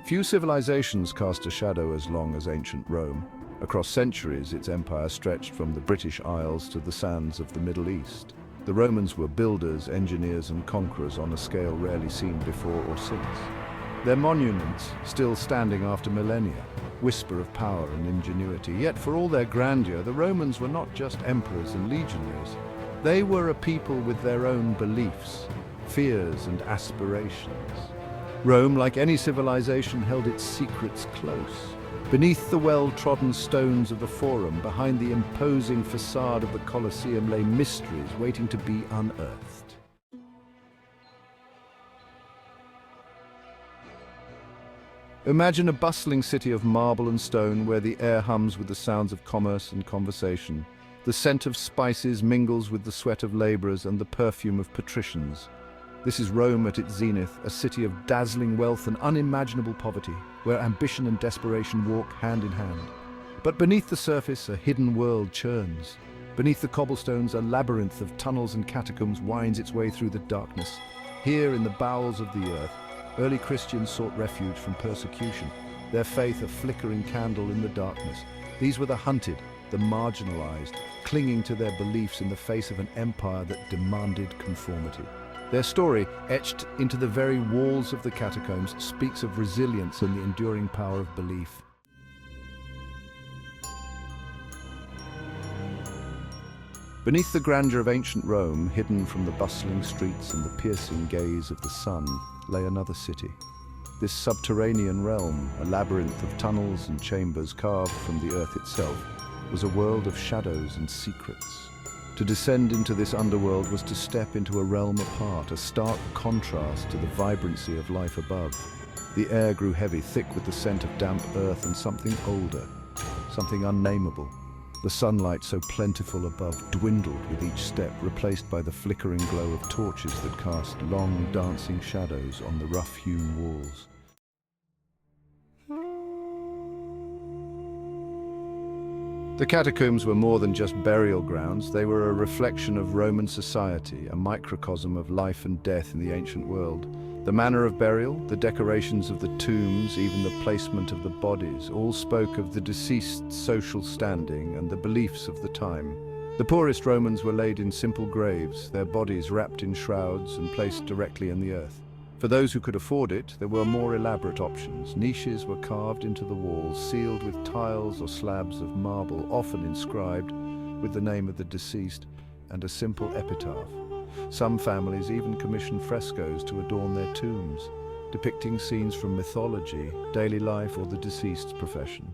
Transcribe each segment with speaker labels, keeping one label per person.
Speaker 1: Few civilizations cast a shadow as long as ancient Rome. Across centuries, its empire stretched from the British Isles to the sands of the Middle East. The Romans were builders, engineers, and conquerors on a scale rarely seen before or since. Their monuments, still standing after millennia, whisper of power and ingenuity. Yet for all their grandeur, the Romans were not just emperors and legionaries. They were a people with their own beliefs, fears, and aspirations. Rome, like any civilization, held its secrets close. Beneath the well-trodden stones of the Forum, behind the imposing facade of the Colosseum, lay mysteries waiting to be unearthed. Imagine a bustling city of marble and stone where the air hums with the sounds of commerce and conversation. The scent of spices mingles with the sweat of laborers and the perfume of patricians. This is Rome at its zenith, a city of dazzling wealth and unimaginable poverty, where ambition and desperation walk hand in hand. But beneath the surface, a hidden world churns. Beneath the cobblestones, a labyrinth of tunnels and catacombs winds its way through the darkness. Here, in the bowels of the earth, early Christians sought refuge from persecution, their faith a flickering candle in the darkness. These were the hunted, the marginalized, clinging to their beliefs in the face of an empire that demanded conformity. Their story, etched into the very walls of the catacombs, speaks of resilience and the enduring power of belief. Beneath the grandeur of ancient Rome, hidden from the bustling streets and the piercing gaze of the sun, lay another city. This subterranean realm, a labyrinth of tunnels and chambers carved from the earth itself, was a world of shadows and secrets. To descend into this underworld was to step into a realm apart, a stark contrast to the vibrancy of life above. The air grew heavy, thick with the scent of damp earth and something older, something unnameable. The sunlight, so plentiful above, dwindled with each step, replaced by the flickering glow of torches that cast long, dancing shadows on the rough-hewn walls. The catacombs were more than just burial grounds. They were a reflection of Roman society, a microcosm of life and death in the ancient world. The manner of burial, the decorations of the tombs, even the placement of the bodies, all spoke of the deceased's social standing and the beliefs of the time. The poorest Romans were laid in simple graves, their bodies wrapped in shrouds and placed directly in the earth. For those who could afford it, there were more elaborate options. Niches were carved into the walls, sealed with tiles or slabs of marble, often inscribed with the name of the deceased and a simple epitaph. Some families even commissioned frescoes to adorn their tombs, depicting scenes from mythology, daily life, or the deceased's profession.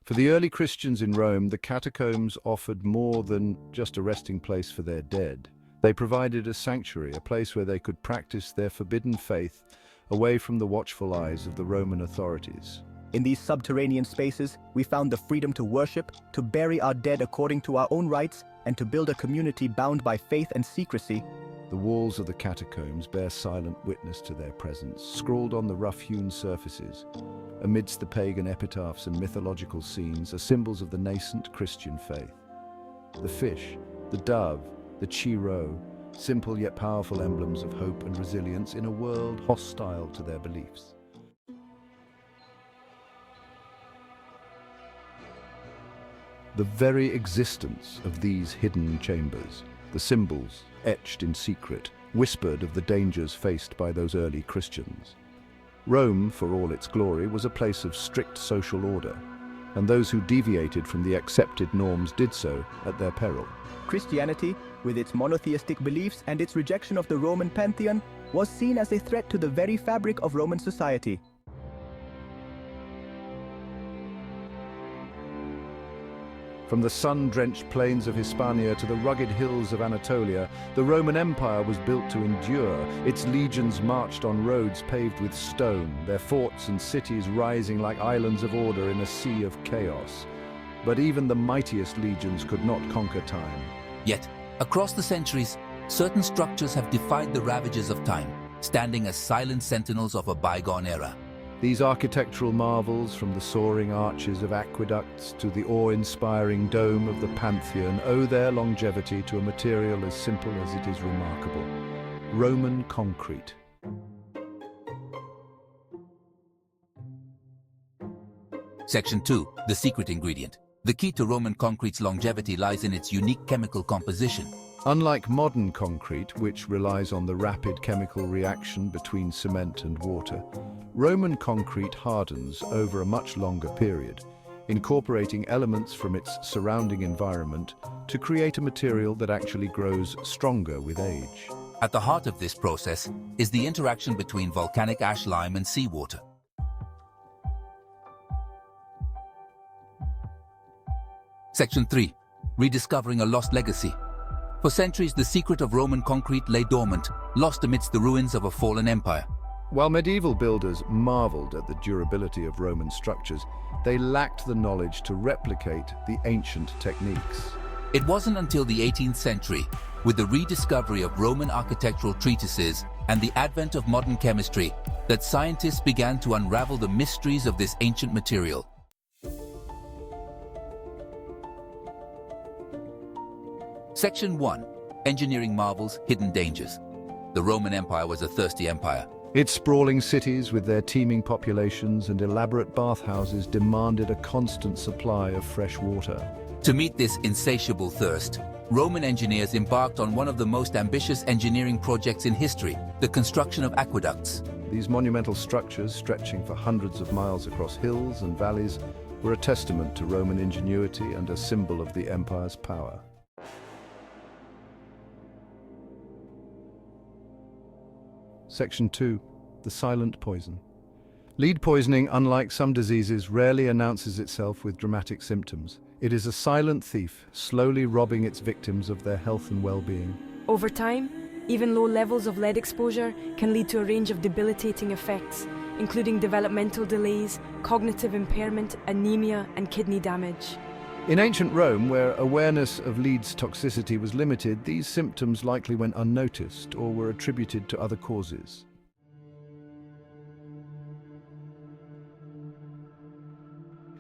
Speaker 1: For the early Christians in Rome, the catacombs offered more than just a resting place for their dead. They provided a sanctuary, a place where they could practice their forbidden faith away from the watchful eyes of the Roman authorities.
Speaker 2: In these subterranean spaces, we found the freedom to worship, to bury our dead according to our own rites, and to build a community bound by faith and secrecy.
Speaker 1: The walls of the catacombs bear silent witness to their presence, scrawled on the rough-hewn surfaces. Amidst the pagan epitaphs and mythological scenes are symbols of the nascent Christian faith. The fish, the dove, the chi-rho, simple yet powerful emblems of hope and resilience in a world hostile to their beliefs. The very existence of these hidden chambers, the symbols etched in secret, whispered of the dangers faced by those early Christians. Rome, for all its glory, was a place of strict social order, and those who deviated from the accepted norms did so at their peril.
Speaker 2: Christianity, with its monotheistic beliefs and its rejection of the Roman pantheon, was seen as a threat to the very fabric of Roman society.
Speaker 1: From the sun-drenched plains of Hispania to the rugged hills of Anatolia, the Roman Empire was built to endure. Its legions marched on roads paved with stone, their forts and cities rising like islands of order in a sea of chaos. But even the mightiest legions could not conquer time.
Speaker 3: Yet, across the centuries, certain structures have defied the ravages of time, standing as silent sentinels of a bygone era.
Speaker 1: These architectural marvels, from the soaring arches of aqueducts to the awe-inspiring dome of the Pantheon, owe their longevity to a material as simple as it is remarkable: Roman concrete.
Speaker 3: Section 2. The secret ingredient. The key to Roman concrete's longevity lies in its unique chemical composition.
Speaker 1: Unlike modern concrete, which relies on the rapid chemical reaction between cement and water, Roman concrete hardens over a much longer period, incorporating elements from its surrounding environment to create a material that actually grows stronger with age.
Speaker 3: At the heart of this process is the interaction between volcanic ash lime and seawater. Section 3. Rediscovering a lost legacy. For centuries, the secret of Roman concrete lay dormant, lost amidst the ruins of a fallen empire.
Speaker 1: While medieval builders marveled at the durability of Roman structures, they lacked the knowledge to replicate the ancient techniques.
Speaker 3: It wasn't until the 18th century, with the rediscovery of Roman architectural treatises and the advent of modern chemistry, that scientists began to unravel the mysteries of this ancient material. Section 1. Engineering marvels, hidden dangers. The Roman Empire was a thirsty empire.
Speaker 1: Its sprawling cities, with their teeming populations and elaborate bathhouses, demanded a constant supply of fresh water.
Speaker 3: To meet this insatiable thirst, Roman engineers embarked on one of the most ambitious engineering projects in history: the construction of aqueducts.
Speaker 1: These monumental structures, stretching for hundreds of miles across hills and valleys, were a testament to Roman ingenuity and a symbol of the empire's power. Section 2. The silent poison. Lead poisoning, unlike some diseases, rarely announces itself with dramatic symptoms. It is a silent thief, slowly robbing its victims of their health and well-being.
Speaker 4: Over time, even low levels of lead exposure can lead to a range of debilitating effects, including developmental delays, cognitive impairment, anemia, and kidney damage.
Speaker 1: In ancient Rome, where awareness of lead's toxicity was limited, these symptoms likely went unnoticed or were attributed to other causes.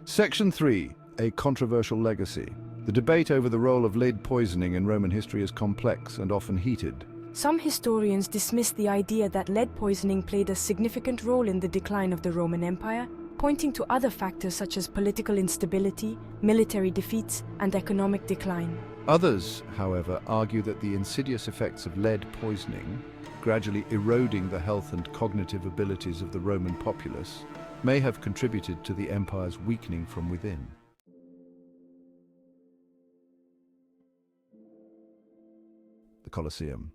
Speaker 1: Section 3. A controversial legacy. The debate over the role of lead poisoning in Roman history is complex and often heated.
Speaker 4: Some historians dismiss the idea that lead poisoning played a significant role in the decline of the Roman Empire, pointing to other factors such as political instability, military defeats, and economic decline.
Speaker 1: Others, however, argue that the insidious effects of lead poisoning, gradually eroding the health and cognitive abilities of the Roman populace, may have contributed to the empire's weakening from within. The Colosseum.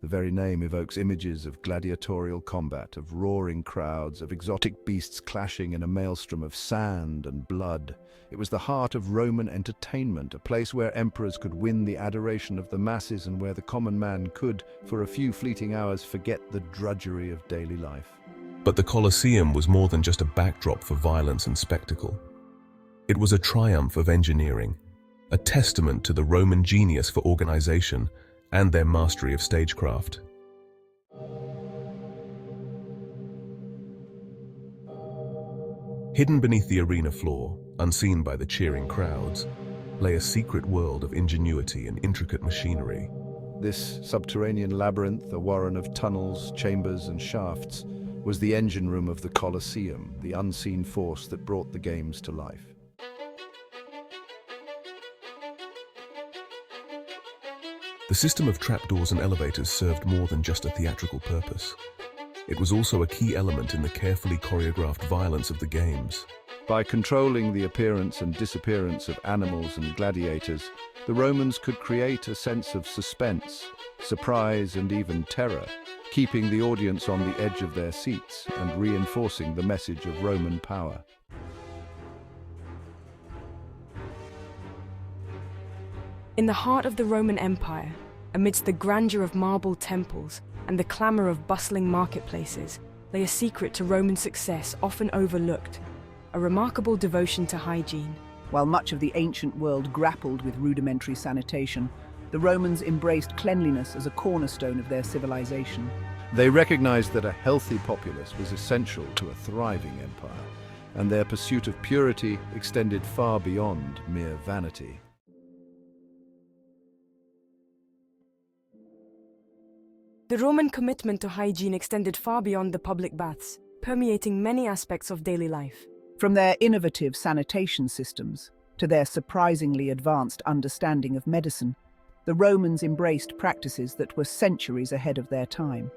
Speaker 1: The very name evokes images of gladiatorial combat, of roaring crowds, of exotic beasts clashing in a maelstrom of sand and blood. It was the heart of Roman entertainment, a place where emperors could win the adoration of the masses and where the common man could, for a few fleeting hours, forget the drudgery of daily life.
Speaker 5: But the Colosseum was more than just a backdrop for violence and spectacle. It was a triumph of engineering, a testament to the Roman genius for organization and their mastery of stagecraft. Hidden beneath the arena floor, unseen by the cheering crowds, lay a secret world of ingenuity and intricate machinery.
Speaker 1: This subterranean labyrinth, a warren of tunnels, chambers, and shafts, was the engine room of the Colosseum, the unseen force that brought the games to life.
Speaker 5: The system of trapdoors and elevators served more than just a theatrical purpose. It was also a key element in the carefully choreographed violence of the games.
Speaker 1: By controlling the appearance and disappearance of animals and gladiators, the Romans could create a sense of suspense, surprise, and even terror, keeping the audience on the edge of their seats and reinforcing the message of Roman power.
Speaker 4: In the heart of the Roman Empire, amidst the grandeur of marble temples and the clamor of bustling marketplaces, lay a secret to Roman success often overlooked: a remarkable devotion to hygiene.
Speaker 6: While much of the ancient world grappled with rudimentary sanitation, the Romans embraced cleanliness as a cornerstone of their civilization.
Speaker 1: They recognized that a healthy populace was essential to a thriving empire, and their pursuit of purity extended far beyond mere vanity.
Speaker 4: The Roman commitment to hygiene extended far beyond the public baths, permeating many aspects of daily life.
Speaker 6: From their innovative sanitation systems to their surprisingly advanced understanding of medicine, the Romans embraced practices that were centuries ahead of their time.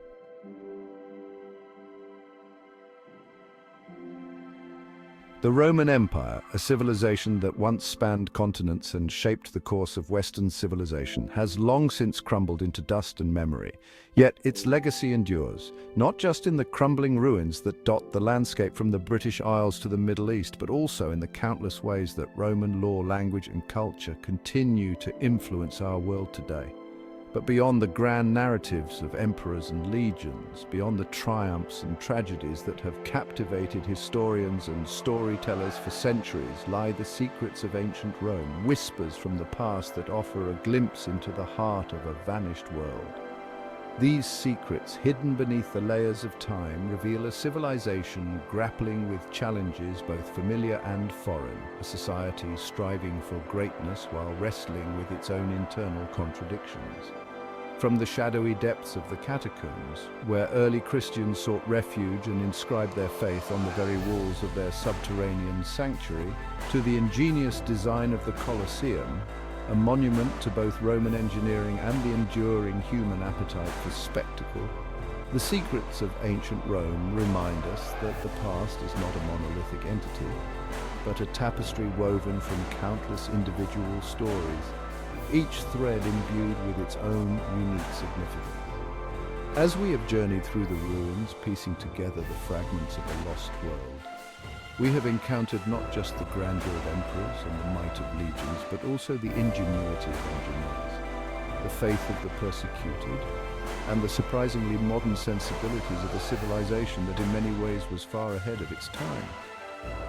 Speaker 1: The Roman Empire, a civilization that once spanned continents and shaped the course of Western civilization, has long since crumbled into dust and memory. Yet its legacy endures, not just in the crumbling ruins that dot the landscape from the British Isles to the Middle East, but also in the countless ways that Roman law, language, and culture continue to influence our world today. But beyond the grand narratives of emperors and legions, beyond the triumphs and tragedies that have captivated historians and storytellers for centuries, lie the secrets of ancient Rome, whispers from the past that offer a glimpse into the heart of a vanished world. These secrets, hidden beneath the layers of time, reveal a civilization grappling with challenges both familiar and foreign, a society striving for greatness while wrestling with its own internal contradictions. From the shadowy depths of the catacombs, where early Christians sought refuge and inscribed their faith on the very walls of their subterranean sanctuary, to the ingenious design of the Colosseum, a monument to both Roman engineering and the enduring human appetite for spectacle, the secrets of ancient Rome remind us that the past is not a monolithic entity, but a tapestry woven from countless individual stories, each thread imbued with its own unique significance. As we have journeyed through the ruins, piecing together the fragments of a lost world, we have encountered not just the grandeur of emperors and the might of legions, but also the ingenuity of engineers, the faith of the persecuted, and the surprisingly modern sensibilities of a civilization that in many ways was far ahead of its time.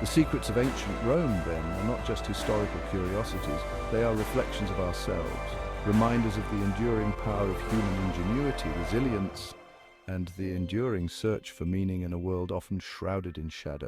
Speaker 1: The secrets of ancient Rome, then, are not just historical curiosities, they are reflections of ourselves, reminders of the enduring power of human ingenuity, resilience, and the enduring search for meaning in a world often shrouded in shadow.